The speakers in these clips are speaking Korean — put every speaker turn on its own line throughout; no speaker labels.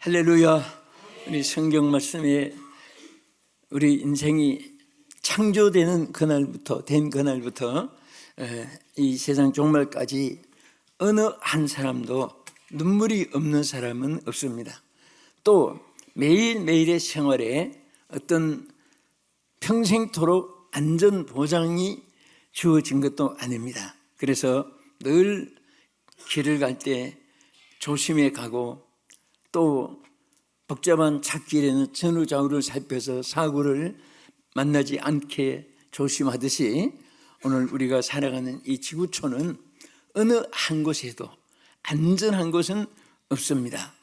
할렐루야. 우리 성경 말씀에 우리 인생이 창조되는 그날부터 이 세상 종말까지 어느 한 사람도 눈물이 없는 사람은 없습니다. 또 매일매일의 생활에 어떤 평생토록 안전 보장이 주어진 것도 아닙니다. 그래서 늘 길을 갈 때 조심해 가고, 또 복잡한 찻길에는 전후좌우를 살펴서 사고를 만나지 않게 조심하듯이 오늘 우리가 살아가는 이 지구촌은 어느 한 곳에도 안전한 곳은 없습니다.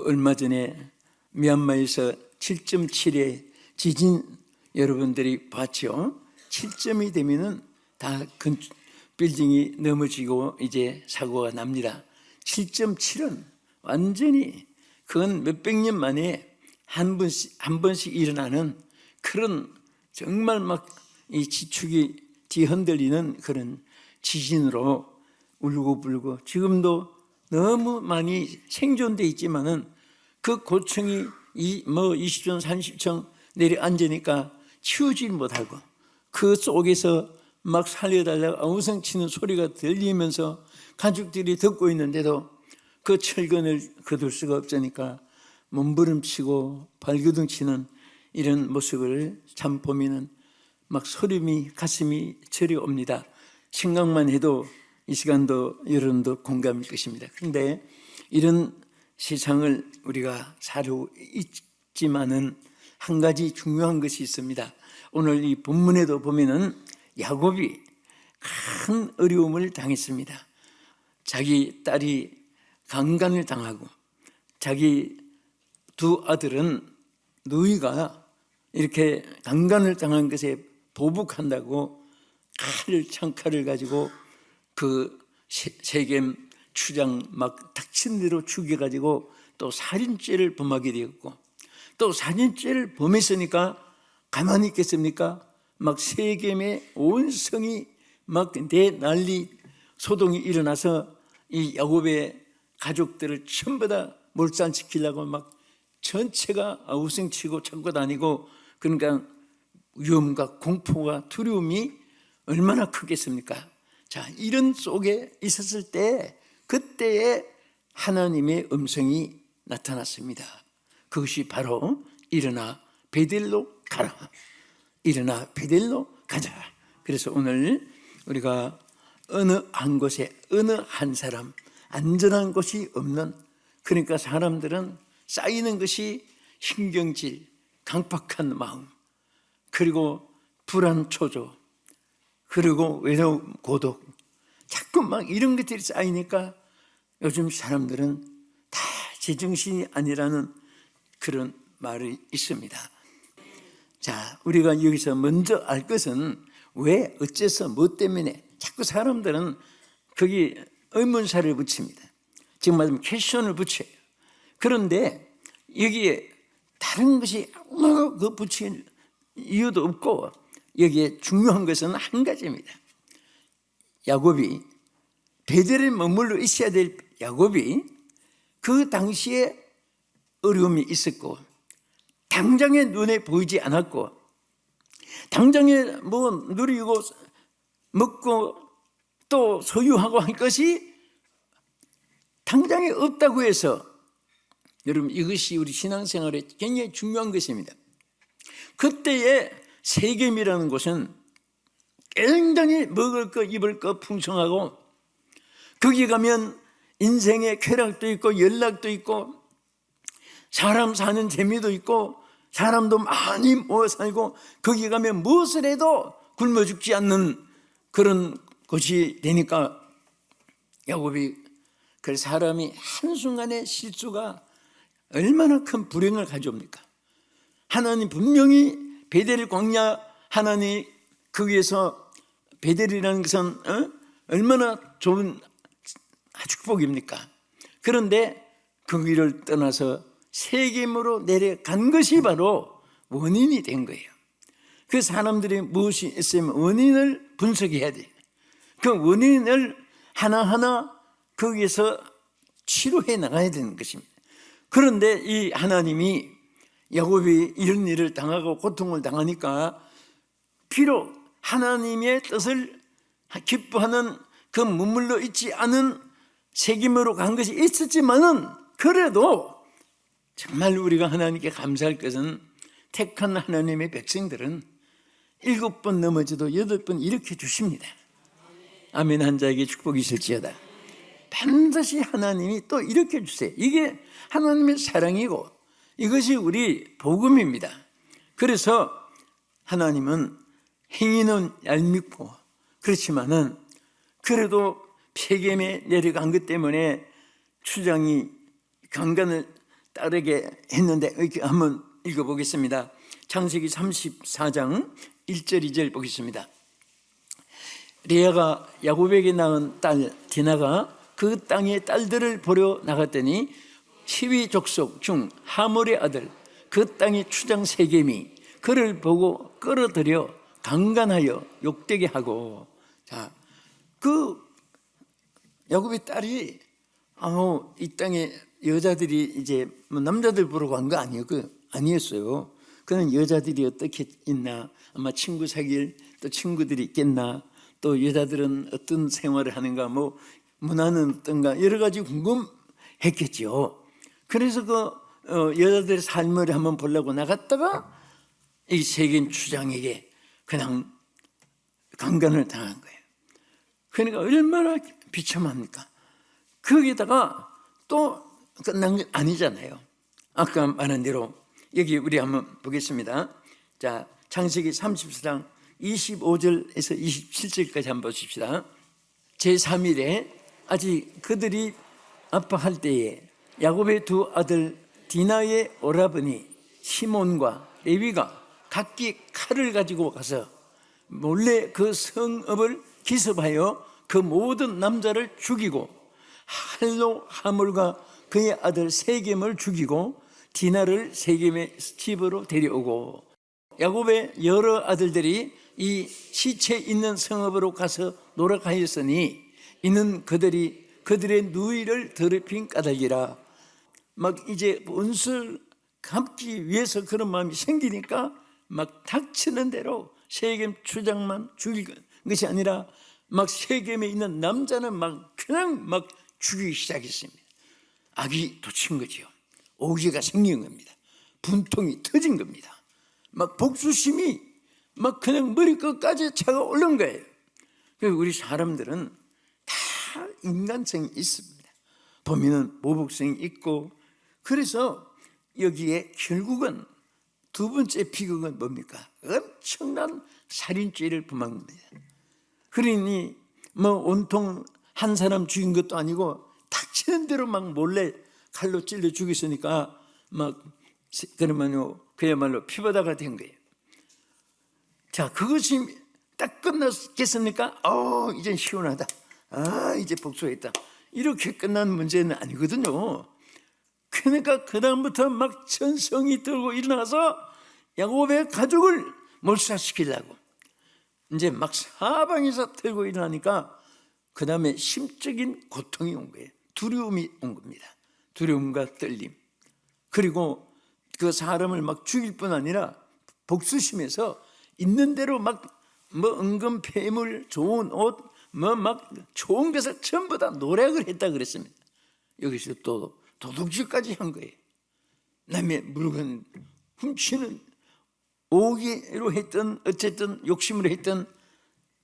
얼마 전에 미얀마에서 7.7의 지진 여러분들이 봤죠? 7점이 되면은 다 빌딩이 넘어지고 이제 사고가 납니다. 7.7은 완전히 그건 몇백 년 만에 한 번씩 일어나는 그런 정말 막 이 지축이 뒤흔들리는 그런 지진으로 울고불고 지금도 너무 많이 생존돼 있지만은 그 고층이 20층 30층 내려앉으니까 치우질 못하고 그 속에서 막 살려달라고 아우성치는 소리가 들리면서 가족들이 듣고 있는데도 그 철근을 거둘 수가 없으니까 몸부림치고 발기둥치는 이런 모습을 참 보면은 막 소름이 가슴이 저려옵니다. 생각만 해도 이 시간도 여러분도 공감일 것입니다. 그런데 이런 세상을 우리가 살고 있지만은 한 가지 중요한 것이 있습니다. 오늘 이 본문에도 보면은 야곱이 큰 어려움을 당했습니다. 자기 딸이 강간을 당하고 자기 두 아들은 누이가 이렇게 강간을 당한 것에 보복한다고 창칼을 가지고 그 세겜 추장 막 닥친 대로 죽여가지고 또 살인죄를 범하게 되었고, 또 살인죄를 범했으니까 가만히 있겠습니까? 막 세겜의 온 성이 막 대난리 소동이 일어나서 이 야곱의 가족들을 전부 다 몰살시키려고 막 전체가 우승치고 찾고 다니고, 그러니까 위험과 공포가 두려움이 얼마나 크겠습니까? 자, 이런 속에 있었을 때 그때에 하나님의 음성이 나타났습니다. 그것이 바로 일어나 베델로 가라. 일어나 베델로 가자. 그래서 오늘 우리가 어느 한 곳에 어느 한 사람 안전한 곳이 없는, 그러니까 사람들은 쌓이는 것이 신경질, 강팍한 마음, 그리고 불안 초조, 그리고 외로움, 고독, 자꾸 막 이런 것들이 쌓이니까 요즘 사람들은 다 제정신이 아니라는 그런 말이 있습니다. 자, 우리가 여기서 먼저 알 것은 왜, 어째서, 뭐 때문에 자꾸 사람들은 거기 의문사를 붙입니다. 지금 말하면 퀘션을 붙여요. 그런데 여기에 다른 것이 그 붙일 이유도 없고, 여기에 중요한 것은 한 가지입니다. 야곱이, 베델에 머물러 있어야 될 야곱이 그 당시에 어려움이 있었고, 당장에 눈에 보이지 않았고, 당장에 뭐 누리고 먹고 또 소유하고 할 것이 당장에 없다고 해서, 여러분 이것이 우리 신앙생활에 굉장히 중요한 것입니다. 그때의 세겜이라는 곳은 굉장히 먹을 거 입을 거 풍성하고, 거기 가면 인생의 쾌락도 있고 연락도 있고 사람 사는 재미도 있고 사람도 많이 모여 살고, 거기 가면 무엇을 해도 굶어 죽지 않는 그런 곳이 되니까 야곱이, 그 사람이 한순간의 실수가 얼마나 큰 불행을 가져옵니까? 하나님 분명히 베델 광야, 하나님 거기에서 베델이라는 것은 얼마나 좋은 축복입니까? 그런데 거기를 떠나서 세겜으로 내려간 것이 바로 원인이 된 거예요. 그 사람들이 무엇이 있으면 원인을 분석해야 돼요. 그 원인을 하나하나 거기에서 치료해 나가야 되는 것입니다. 그런데 이 하나님이 야곱이 이런 일을 당하고 고통을 당하니까 비록 하나님의 뜻을 기뻐하는 그 머물러 있지 않은 책임으로 간 것이 있었지만은, 그래도 정말 우리가 하나님께 감사할 것은 택한 하나님의 백성들은 7번 넘어져도 8번 일으켜 주십니다. 아멘. 한 자에게 축복이 있을지어다. 반드시 하나님이 또 일으켜 주세요. 이게 하나님의 사랑이고 이것이 우리 복음입니다. 그래서 하나님은 행위는 얄밉고 그렇지만은 그래도 폐겜에 내려간 것 때문에 추장이 강간을 따르게 했는데, 이렇게 한번 읽어보겠습니다. 창세기 34장 1절 2절 보겠습니다. 레아가 야곱에게 낳은 딸 디나가 그 땅의 딸들을 보러 나갔더니 시위 족속 중 하몰의 아들 그 땅의 추장 세겜이 그를 보고 끌어들여 강간하여 욕되게 하고. 자, 그 야곱의 딸이 이 땅에 여자들이 이제 뭐 남자들 보러 간 거 아니었어요. 그는 여자들이 어떻게 있나, 아마 친구 사귈 또 친구들이 있겠나, 또 여자들은 어떤 생활을 하는가, 뭐 문화는 어떤가, 여러 가지 궁금했겠죠. 그래서 그 여자들의 삶을 한번 보려고 나갔다가 이 세겜 추장에게 그냥 강간을 당한 거예요. 그러니까 얼마나 비참합니까? 거기다가 또 끝난 게 아니잖아요. 아까 말한 대로 여기 우리 한번 보겠습니다. 자, 창세기 34장 25절에서 27절까지 한번 보십시다. 제3일에 아직 그들이 아파할 때에 야곱의 두 아들 디나의 오라버니 시몬과 레위가 각기 칼을 가지고 가서 몰래 그 성읍을 기습하여 그 모든 남자를 죽이고 할로 하몰과 그의 아들 세겜을 죽이고 디나를 세겜의 집으로 데려오고, 야곱의 여러 아들들이 이 시체 있는 성읍으로 가서 노력하였으니 이는 그들이 그들의 누이를 더럽힌 까닭이라. 막 이제 원수를 갚기 위해서 그런 마음이 생기니까 막 닥치는 대로 세겜 추장만 죽일 것이 아니라 막 세겜에 있는 남자는 막 그냥 막 죽이기 시작했습니다. 악이 돋친 거죠. 오기가 생긴 겁니다. 분통이 터진 겁니다. 막 복수심이 막 그냥 머리끝까지 차가 오른 거예요. 우리 사람들은 다 인간성이 있습니다. 보면은 모복성이 있고, 그래서 여기에 결국은 두 번째 비극은 뭡니까? 엄청난 살인죄를 범한 겁니다. 그러니 뭐 온통 한 사람 죽인 것도 아니고 닥치는 대로 막 몰래 칼로 찔러 죽였으니까 막 그러면요 그야말로 피바다가 된 거예요. 자, 그것이 딱 끝났겠습니까? 이젠 시원하다. 이제 복수했다. 이렇게 끝난 문제는 아니거든요. 그러니까 그 다음부터 막 전성이 들고 일어나서 야곱의 가족을 몰살시키려고 이제 막 사방에서 들고 일어나니까 그 다음에 심적인 고통이 온 거예요. 두려움이 온 겁니다. 두려움과 떨림. 그리고 그 사람을 막 죽일 뿐 아니라 복수심에서 있는 대로 막 뭐 은근 폐물, 좋은 옷, 뭐 막 좋은 것을 전부 다 노력을 했다 그랬습니다. 여기서 또 도둑질까지 한 거예요. 남의 물건 훔치는, 오기로 했던, 어쨌든 욕심으로 했던,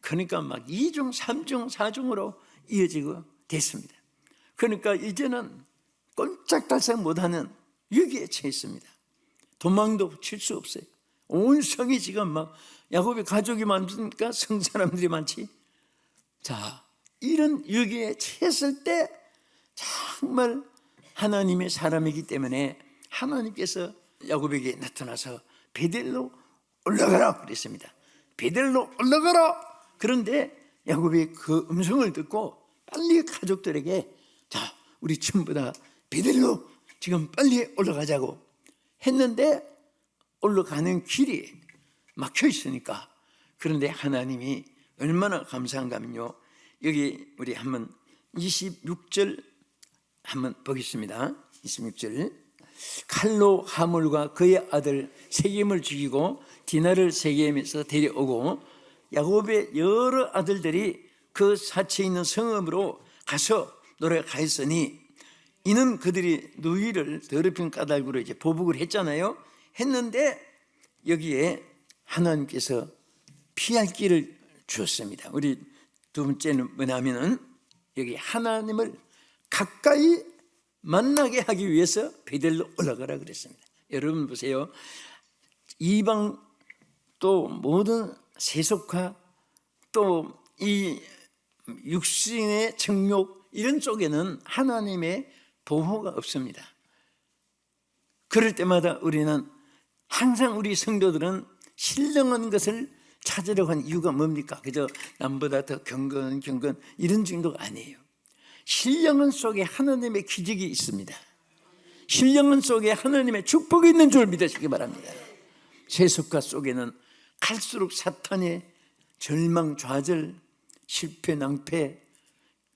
그러니까 막 2중, 3중, 4중으로 이어지고 됐습니다. 그러니까 이제는 꼼짝달싹 못하는 위기에 처했습니다. 도망도 칠 수 없어요. 온 성이 지금 막 야곱의 가족이 많으니까 성 사람들이 많지. 자, 이런 위기에 처했을 때 정말 하나님의 사람이기 때문에 하나님께서 야곱에게 나타나서 베델로 올라가라 그랬습니다. 베델로 올라가라. 그런데 야곱이 그 음성을 듣고 빨리 가족들에게 자, 우리 전부 다 베델로 지금 빨리 올라가자고 했는데 올라가는 길이 막혀 있으니까. 그런데 하나님이 얼마나 감사한가 하면요, 여기 우리 한번 26절 한번 보겠습니다. 26절 칼로 하물과 그의 아들 세겜을 죽이고 디나를 세겜에서 데려오고 야곱의 여러 아들들이 그 사치에 있는 성읍으로 가서 노래가했으니 이는 그들이 누이를 더럽힌 까닭으로 이제 보복을 했잖아요. 했는데 여기에 하나님께서 피할 길을 주었습니다. 우리 두 번째는 뭐냐면은 여기 하나님을 가까이 만나게 하기 위해서 베델로 올라가라 그랬습니다. 여러분 보세요. 이방 또 모든 세속화 또 이 육신의 정욕 이런 쪽에는 하나님의 보호가 없습니다. 그럴 때마다 우리는 항상 우리 성도들은 신령한 것을 찾으려고 하는 이유가 뭡니까? 그저 남보다 더 경건 이런 정도가 아니에요. 신령한 속에 하나님의 기적이 있습니다. 신령한 속에 하나님의 축복이 있는 줄 믿으시기 바랍니다. 세속화 속에는 갈수록 사탄의 절망, 좌절, 실패, 낭패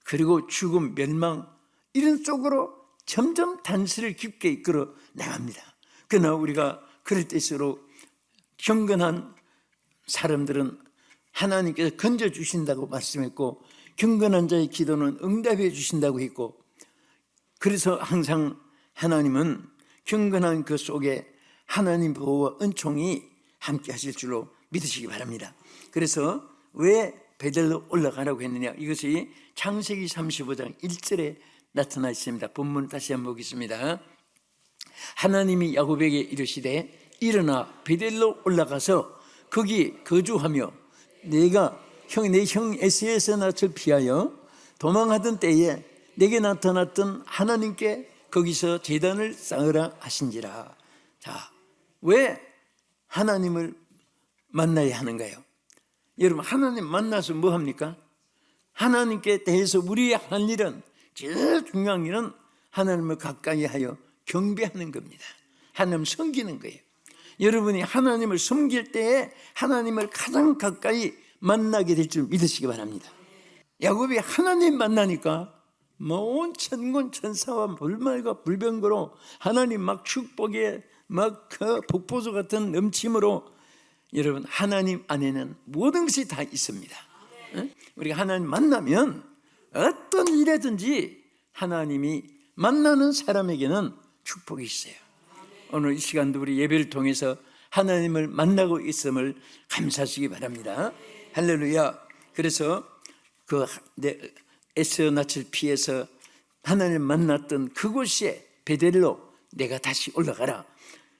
그리고 죽음, 멸망 이런 쪽으로 점점 단수를 깊게 이끌어 나갑니다. 그러나 우리가 그럴 때일수록 경건한 사람들은 하나님께서 건져주신다고 말씀했고 경건한 자의 기도는 응답해 주신다고 했고 그래서 항상 하나님은 경건한 그 속에 하나님 보호와 은총이 함께 하실 줄로 믿으시기 바랍니다. 그래서 왜 베델로 올라가라고 했느냐, 이것이 창세기 35장 1절에 나타나 있습니다. 본문 다시 한번 보겠습니다. 하나님이 야곱에게 이르시되 일어나 베델로 올라가서 거기 거주하며 내가 내 형 에서에서 낯을 피하여 도망하던 때에 내게 나타났던 하나님께 거기서 제단을 쌓으라 하신지라. 자, 왜 하나님을 만나야 하는가요? 여러분, 하나님 만나서 뭐 합니까? 하나님께 대해서 우리의 할 일은, 제일 중요한 일은 하나님을 가까이 하여 경배하는 겁니다. 하나님 섬기는 거예요. 여러분이 하나님을 섬길 때에 하나님을 가장 가까이 만나게 될 줄 믿으시기 바랍니다. 야곱이 하나님 만나니까 온 천군 천사와 불말과 불병거로 하나님 막 축복에 막 그 폭포수 같은 넘침으로, 여러분 하나님 안에는 모든 것이 다 있습니다. 우리가 하나님 만나면 어떤 일이든지 하나님이 만나는 사람에게는 축복이 있어요. 오늘 이 시간도 우리 예배를 통해서 하나님을 만나고 있음을 감사하시기 바랍니다. 할렐루야. 그래서 그 에서 낯을 피해서 하나님을 만났던 그곳에 베델로 내가 다시 올라가라.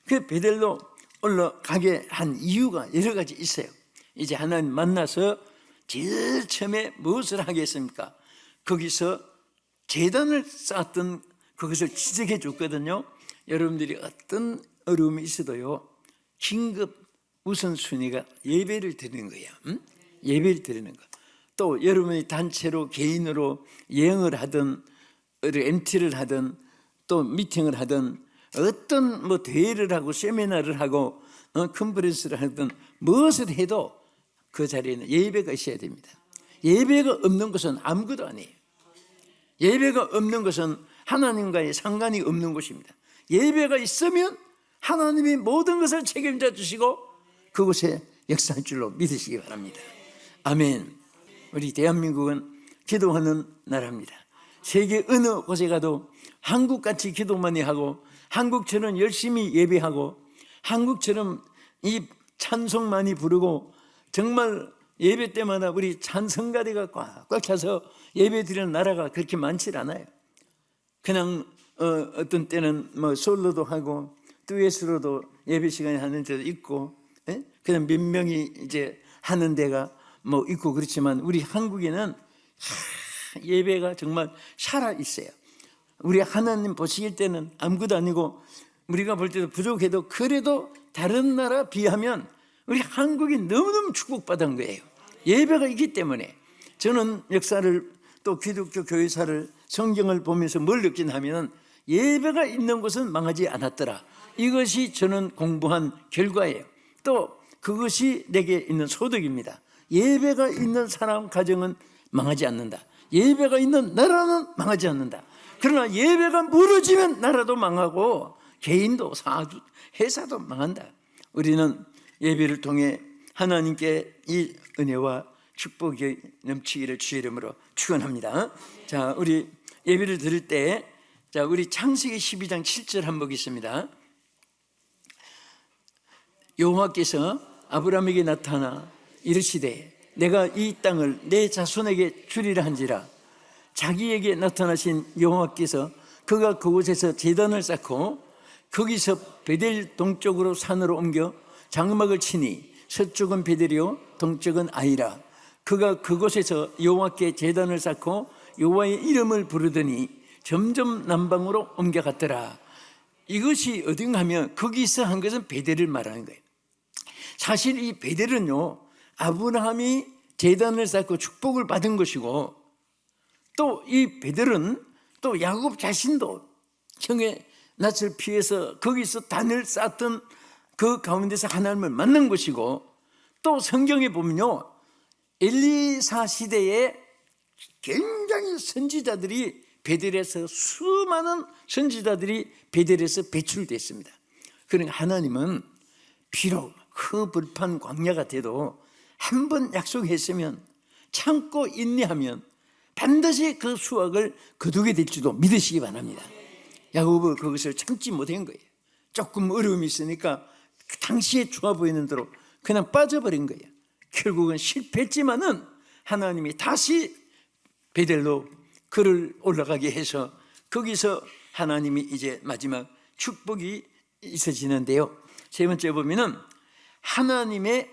그 베델로 올라가게 한 이유가 여러 가지 있어요. 이제 하나님 만나서 제일 처음에 무엇을 하겠습니까? 거기서 제단을 쌓았던 그것을 지적해 줬거든요. 여러분들이 어떤 어려움이 있어도요, 긴급 우선순위가 예배를 드리는 거예요. 예배를 드리는 거. 또 여러분이 단체로 개인으로 여행을 하든 MT를 하든 또 미팅을 하든 어떤 뭐 대회를 하고 세미나를 하고 컨퍼런스를 하든 무엇을 해도 그 자리에는 예배가 있어야 됩니다. 예배가 없는 것은 아무것도 아니에요. 예배가 없는 것은 하나님과의 상관이 없는 것입니다. 예배가 있으면 하나님이 모든 것을 책임져 주시고 그곳에 역사할 줄로 믿으시기 바랍니다. 아멘. 우리 대한민국은 기도하는 나라입니다. 세계 어느 곳에 가도 한국같이 기도 많이 하고 한국처럼 열심히 예배하고 한국처럼 이 찬송 많이 부르고 정말 예배 때마다 우리 찬송가리가 꽉꽉 차서 예배 드리는 나라가 그렇게 많지 않아요. 그냥 어떤 때는 뭐 솔로도 하고 듀엣으로도 예배 시간에 하는 데도 있고, 그냥 몇 명이 이제 하는 데가 뭐 있고 그렇지만 우리 한국에는 예배가 정말 살아 있어요. 우리 하나님 보실 때는 아무것도 아니고 우리가 볼 때도 부족해도 그래도 다른 나라 비하면 우리 한국이 너무너무 축복받은 거예요. 예배가 있기 때문에. 저는 역사를 또 기독교 교회사를 성경을 보면서 뭘 느끼냐면 예배가 있는 곳은 망하지 않았더라. 이것이 저는 공부한 결과예요. 또 그것이 내게 있는 소득입니다. 예배가 있는 사람 가정은 망하지 않는다. 예배가 있는 나라는 망하지 않는다. 그러나 예배가 무너지면 나라도 망하고 개인도 사도 회사도 망한다. 우리는 예배를 통해 하나님께 이 은혜와 축복이 넘치기를 주의 이름으로 축원합니다. 자, 우리 예배를 드릴 때, 자, 우리 창세기 12장 7절 한번 보겠습니다. 여호와께서 아브라함에게 나타나 이르시되 내가 이 땅을 내 자손에게 주리라 한지라. 자기에게 나타나신 여호와께서 그가 그곳에서 제단을 쌓고 거기서 베델 동쪽으로 산으로 옮겨 장막을 치니 서쪽은 베델이요 동쪽은 아이라. 그가 그곳에서 여호와께 제단을 쌓고 여호와의 이름을 부르더니 점점 남방으로 옮겨갔더라. 이것이 어딘가 하면 거기서 한 것은 베델을 말하는 거예요. 사실 이 베델은요, 아브라함이 제단을 쌓고 축복을 받은 것이고, 또 이 베델은 또 야곱 자신도 형의 낯을 피해서 거기서 단을 쌓던 그 가운데서 하나님을 만난 것이고, 또 성경에 보면요, 엘리사 시대에 굉장히 선지자들이 베델에서, 수많은 선지자들이 베델에서 배출됐습니다. 그러니까 하나님은 비록 그 불판 광야가 돼도 한 번 약속했으면 참고 인내하면 반드시 그 수확을 거두게 될지도 믿으시기 바랍니다. 야곱은 그것을 참지 못한 거예요. 조금 어려움이 있으니까 당시에 좋아 보이는 대로 그냥 빠져버린 거예요. 결국은 실패했지만은 하나님이 다시 베델로 그를 올라가게 해서 거기서 하나님이 이제 마지막 축복이 있어지는데요. 세 번째 보면은 하나님의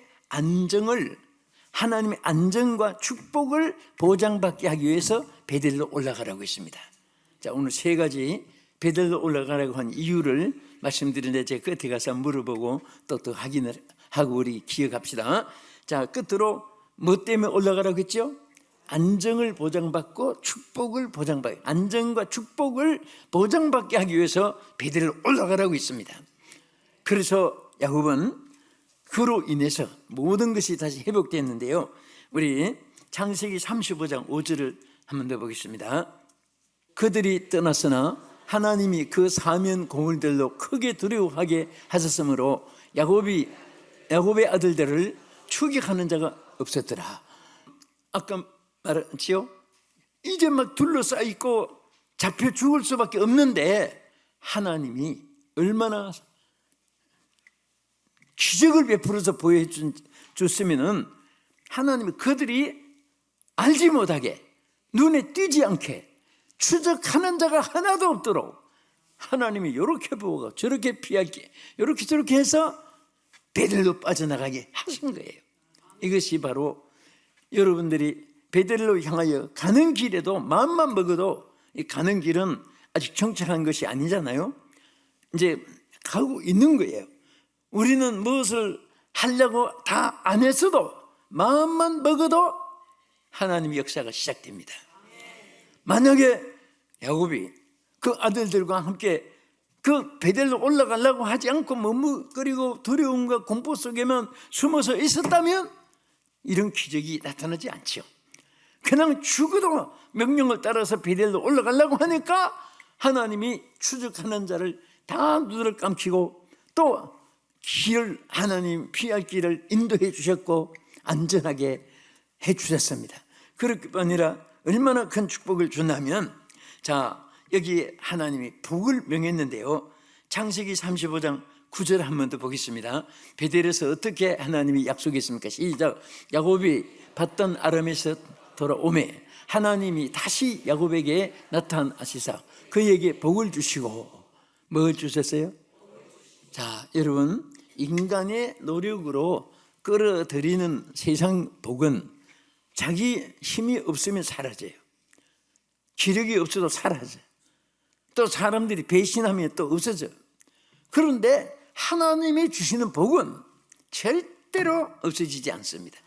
안정과 축복을 보장받게 하기 위해서 베델로 올라가라고 했습니다. 자, 오늘 세 가지 베델로 올라가라고 한 이유를 말씀드리는데 제가 끝에 가서 물어보고 또 확인을 하고 우리 기억합시다. 자, 끝으로 뭐 때문에 올라가라고 했죠? 안정을 보장받고 축복을 보장받게, 안정과 축복을 보장받게 하기 위해서 베델로 올라가라고 했습니다. 그래서 야곱은 그로 인해서 모든 것이 다시 회복됐는데요. 우리 창세기 35장 5절을 한 번 더 보겠습니다. 그들이 떠났으나 하나님이 그 사면 공을들로 크게 두려워하게 하셨으므로 야곱의 아들들을 추격하는 자가 없었더라. 아까 말했지요? 이제 막 둘러싸여 있고 잡혀 죽을 수밖에 없는데 하나님이 얼마나 기적을 베풀어서 보여줬으면은 하나님이 그들이 알지 못하게, 눈에 띄지 않게, 추적하는 자가 하나도 없도록 하나님이 이렇게 보고 저렇게 피하게, 이렇게 저렇게 해서 베델로 빠져나가게 하신 거예요. 이것이 바로 여러분들이 베델로 향하여 가는 길에도 마음만 먹어도 이 가는 길은 아직 정착한 것이 아니잖아요. 이제 가고 있는 거예요. 우리는 무엇을 하려고 다 안 했어도 마음만 먹어도 하나님의 역사가 시작됩니다. 만약에 야곱이 그 아들들과 함께 그 베델로 올라가려고 하지 않고 머뭇거리고 두려움과 공포 속에만 숨어서 있었다면 이런 기적이 나타나지 않죠. 그냥 죽어도 명령을 따라서 베델로 올라가려고 하니까 하나님이 추적하는 자를 다 눈을 감기고 또 길을, 하나님 피할 길을 인도해 주셨고 안전하게 해 주셨습니다. 그렇게 아니라 얼마나 큰 축복을 주냐면, 자, 여기 하나님이 복을 명했는데요. 창세기 35장 9절 한 번 더 보겠습니다. 베델에서 어떻게 하나님이 약속했습니까? 시작. 야곱이 받던 아람에서 돌아오매 하나님이 다시 야곱에게 나타나시사 그에게 복을 주시고 뭘 주셨어요? 자, 여러분, 인간의 노력으로 끌어들이는 세상 복은 자기 힘이 없으면 사라져요. 기력이 없어도 사라져요. 또 사람들이 배신하면 또 없어져요. 그런데 하나님이 주시는 복은 절대로 없어지지 않습니다.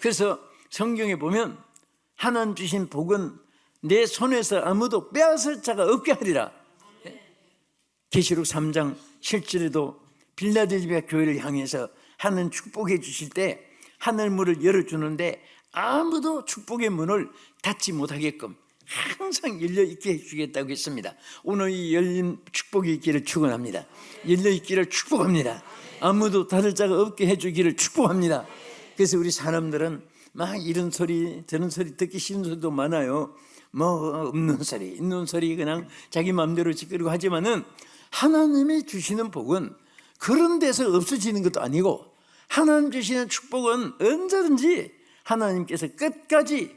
그래서 성경에 보면 하나님 주신 복은 내 손에서 아무도 빼앗을 자가 없게 하리라. 계시록 3장 7절에도 빌라델비아 교회를 향해서 하나님 축복해 주실 때 하늘 문을 열어주는데 아무도 축복의 문을 닫지 못하게끔 항상 열려있게 해주겠다고 했습니다. 오늘 이 열린 축복이 있기를 축원합니다. 열려있기를 축복합니다. 아무도 다를 자가 없게 해주기를 축복합니다. 그래서 우리 사람들은 막 이런 소리 저런 소리 듣기 싫은 소리도 많아요. 뭐 없는 소리 있는 소리 그냥 자기 마음대로 짓거리고 하지만은 하나님이 주시는 복은 그런 데서 없어지는 것도 아니고 하나님 주시는 축복은 언제든지 하나님께서 끝까지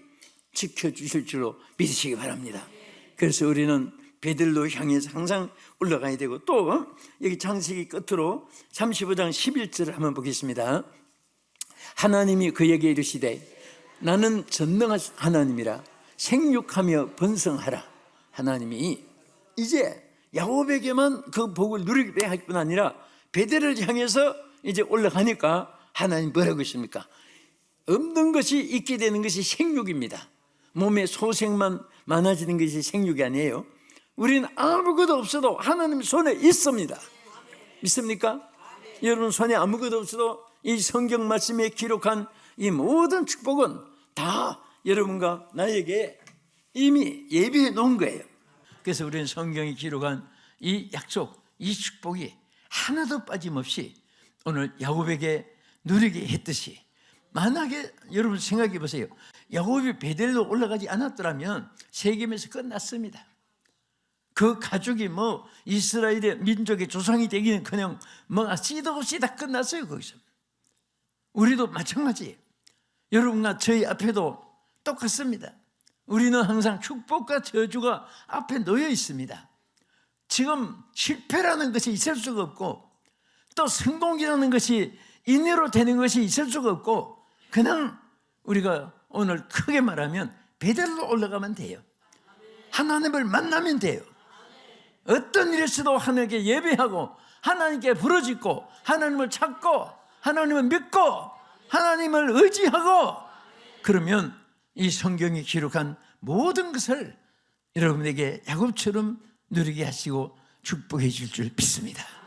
지켜주실 줄로 믿으시기 바랍니다. 그래서 우리는 베들로 향해서 항상 올라가야 되고, 또 여기 창세기 끝으로 35장 11절을 한번 보겠습니다. 하나님이 그에게 이르시되 나는 전능한 하나님이라 생육하며 번성하라. 하나님이 이제 야곱에게만 그 복을 누리게 할 뿐 아니라 베델을 향해서 이제 올라가니까 하나님 뭐라고 했습니까? 없는 것이 있게 되는 것이 생육입니다. 몸에 소생만 많아지는 것이 생육이 아니에요. 우리는 아무것도 없어도 하나님 손에 있습니다. 믿습니까? 여러분 손에 아무것도 없어도 이 성경 말씀에 기록한 이 모든 축복은 다 여러분과 나에게 이미 예비해 놓은 거예요. 그래서 우리는 성경이 기록한 이 약속, 이 축복이 하나도 빠짐없이 오늘 야곱에게 누리게 했듯이, 만약에 여러분 생각해 보세요. 야곱이 베델로 올라가지 않았더라면 세겜에서 끝났습니다. 그 가족이 뭐 이스라엘의 민족의 조상이 되기는커녕 뭐 씨도 없이 다 끝났어요. 거기서 우리도 마찬가지예요. 여러분과 저희 앞에도 똑같습니다. 우리는 항상 축복과 저주가 앞에 놓여 있습니다. 지금 실패라는 것이 있을 수가 없고 또 성공이라는 것이 인내로 되는 것이 있을 수가 없고, 그냥 우리가 오늘 크게 말하면 베델로 올라가면 돼요. 하나님을 만나면 돼요. 어떤 일에서도 하나님께 예배하고 하나님께 부르짖고 하나님을 찾고 하나님을 믿고 하나님을 의지하고, 그러면 이 성경이 기록한 모든 것을 여러분에게 야곱처럼 누리게 하시고 축복해 줄 줄 믿습니다.